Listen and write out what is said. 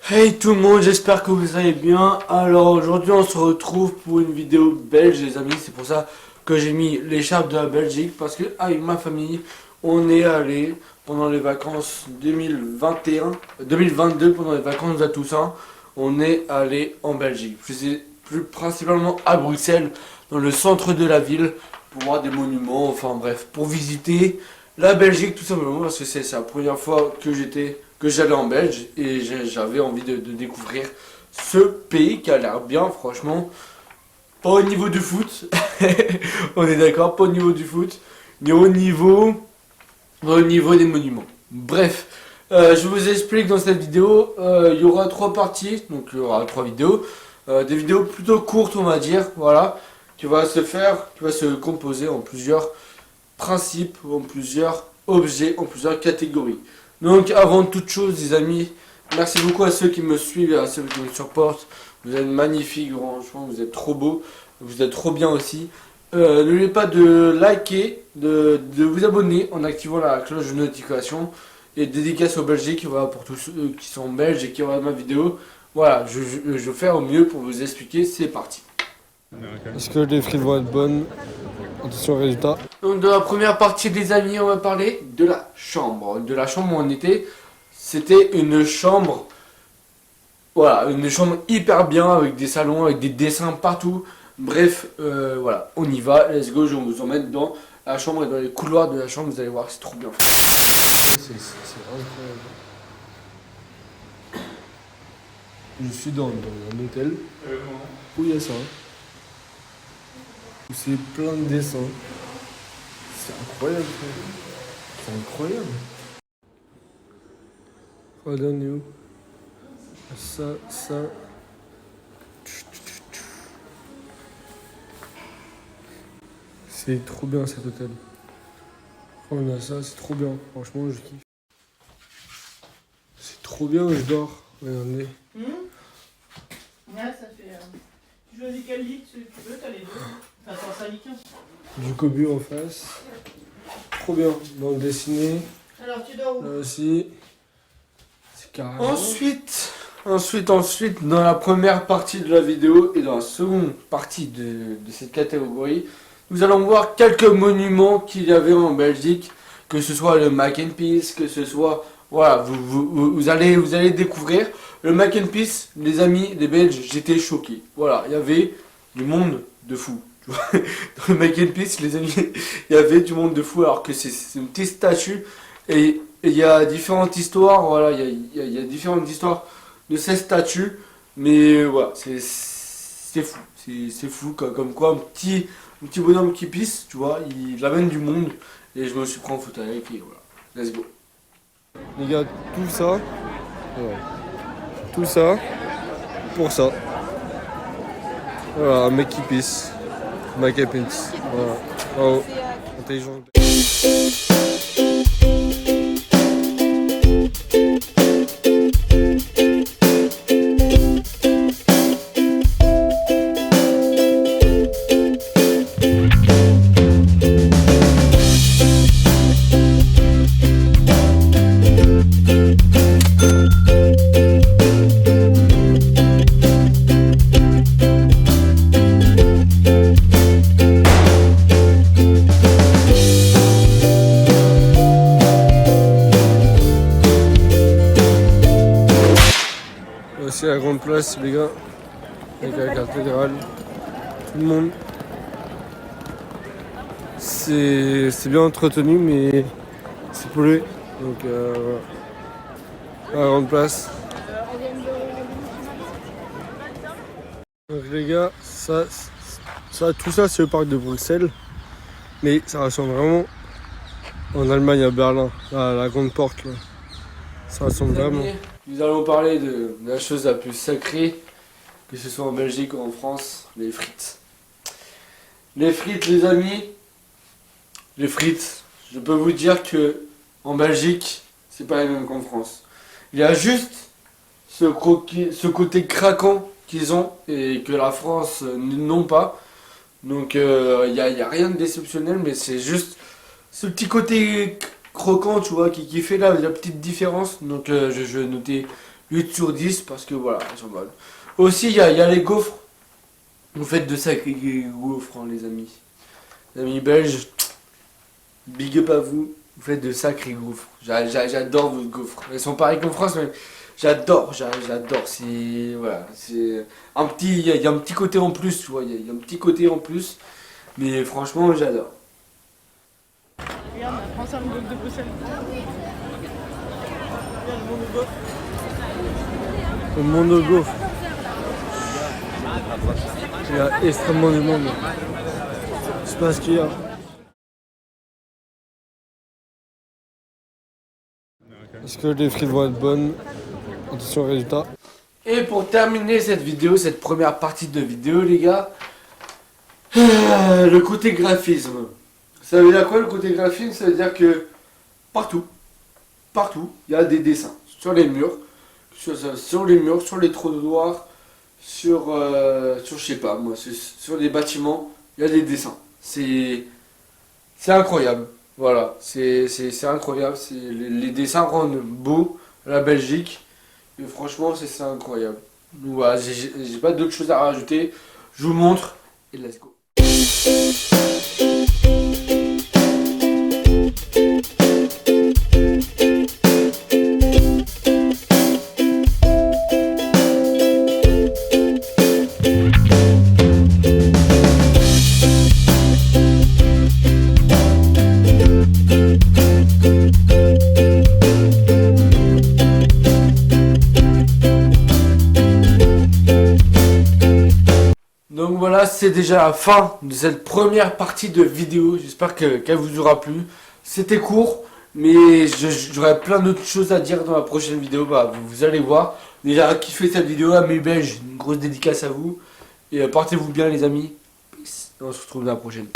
Hey tout le monde, j'espère que vous allez bien. Alors aujourd'hui on se retrouve pour une vidéo belge les amis. C'est pour ça que j'ai mis l'écharpe de la Belgique. Parce que avec ma famille on est allé pendant les vacances 2022, pendant les vacances à Toussaint. On est allé en Belgique, plus principalement à Bruxelles, dans le centre de la ville, pour voir des monuments, enfin bref, pour visiter la Belgique tout simplement, parce que c'est la première fois que j'allais en Belge et j'avais envie de découvrir ce pays qui a l'air bien, franchement. Pas au niveau du foot, on est d'accord, pas au niveau du foot, mais au niveau des monuments. Bref, je vous explique dans cette vidéo, il y aura trois parties, donc il y aura trois vidéos, des vidéos plutôt courtes on va dire, voilà, qui va se composer en plusieurs principes, en plusieurs objets, en plusieurs catégories. Donc avant toute chose les amis, merci beaucoup à ceux qui me suivent et à ceux qui me supportent. Vous êtes magnifiques, franchement, vous êtes trop beaux, vous êtes trop bien aussi. N'oubliez pas de liker, de vous abonner en activant la cloche de notification. Et dédicace aux Belgiques, voilà, pour tous ceux qui sont belges et qui regardent ma vidéo. Voilà, je vais faire au mieux pour vous expliquer, c'est parti. Est-ce que les frites vont être bonnes? Attention au résultat. Donc dans la première partie des amis, on va parler de la chambre. De la chambre où on était. C'était une chambre, voilà, une chambre hyper bien avec des salons, avec des dessins partout. Bref, voilà, on y va, let's go, je vais vous emmène dans la chambre et dans les couloirs de la chambre, vous allez voir, c'est trop bien. C'est incroyable. Je suis dans un hôtel où il y a ça. Où c'est plein de dessins. C'est incroyable, frère. C'est incroyable. Regarde, on est où? Ça. C'est trop bien cet hôtel. On a ça, c'est trop bien. Franchement, je kiffe. C'est trop bien où je dors. Regardez. Ouais, ça fait. Tu choisis quel lit tu veux, t'as les deux. Enfin, c'est un syndicat. Du cobu en face. Trop bien. Bande dessinée. Alors, tu dors où? Là aussi. C'est carrément. Ensuite, dans la première partie de la vidéo et dans la seconde partie de cette catégorie, nous allons voir quelques monuments qu'il y avait en Belgique, que ce soit le Mac and Peace, que ce soit, voilà, vous allez découvrir. Le Mac and Peace, les amis, les Belges, j'étais choqué. Voilà, il y avait du monde de fou. Tu vois. Dans le Mac and Peace, les amis, il y avait du monde de fou, alors que c'est une petite statue. Et il y a différentes histoires, voilà, il y a différentes histoires de cette statue. Mais voilà, c'est fou. C'est fou, comme quoi un petit bonhomme qui pisse, tu vois, il amène du monde. Et je me suis pris en photo avec et voilà. Let's go. Les gars, tout ça. Ouais. Tout ça. Pour ça. Voilà, un mec qui pisse. Mac and Peace. Voilà. Oh, intelligent. Aussi la grande place les gars, avec la cathédrale, tout le monde. C'est bien entretenu mais c'est pollué. Donc voilà. La grande place. Donc les gars, tout ça c'est le parc de Bruxelles. Mais ça ressemble vraiment en Allemagne à Berlin, la grande porte là. Ça ressemble vraiment. Nous allons parler de la chose la plus sacrée, que ce soit en Belgique ou en France, les frites. Les frites, les amis, les frites, je peux vous dire que en Belgique, c'est pas les mêmes qu'en France. Il y a juste ce côté craquant qu'ils ont et que la France n'ont pas. Donc il y a rien de déceptionnel, mais c'est juste ce petit côté croquant, tu vois, qui fait la petite différence. Donc je vais noter 8 sur 10 parce que voilà, elles sont bonnes. Aussi, il y a les gaufres. Vous faites de sacrés gaufres, hein, les amis. Les amis belges, big up à vous. Vous faites de sacrés gaufres. J'adore vos gaufres. Elles sont pareilles qu'en France, mais j'adore. C'est voilà, c'est un petit, il y a un petit côté en plus, tu vois. Il y a un petit côté en plus, mais franchement, j'adore. Regarde, on prend ça le bloc de Bruxelles. Regarde le monde de gaufres. Le monde de gaufres. Il y a extrêmement de monde. Je sais pas ce qu'il y a. Est-ce que les frites vont être bonnes? Attention au résultat. Et pour terminer cette vidéo, cette première partie de vidéo, les gars, le côté graphisme. Ça veut dire quoi le côté graphisme? Ça veut dire que partout, il y a des dessins sur les murs, sur les trottoirs, sur je sais pas moi, sur les bâtiments, il y a des dessins. C'est incroyable. Voilà, c'est incroyable. Les dessins rendent beau la Belgique. Et franchement, c'est incroyable. Donc voilà, j'ai pas d'autre chose à rajouter. Je vous montre et let's go. Donc voilà, c'est déjà la fin de cette première partie de vidéo. J'espère qu'elle vous aura plu. C'était court, mais j'aurai plein d'autres choses à dire dans la prochaine vidéo. Bah, vous allez voir. Déjà, kiffez cette vidéo, amis belges. Une grosse dédicace à vous. Et portez-vous bien, les amis. Peace. Et on se retrouve dans la prochaine.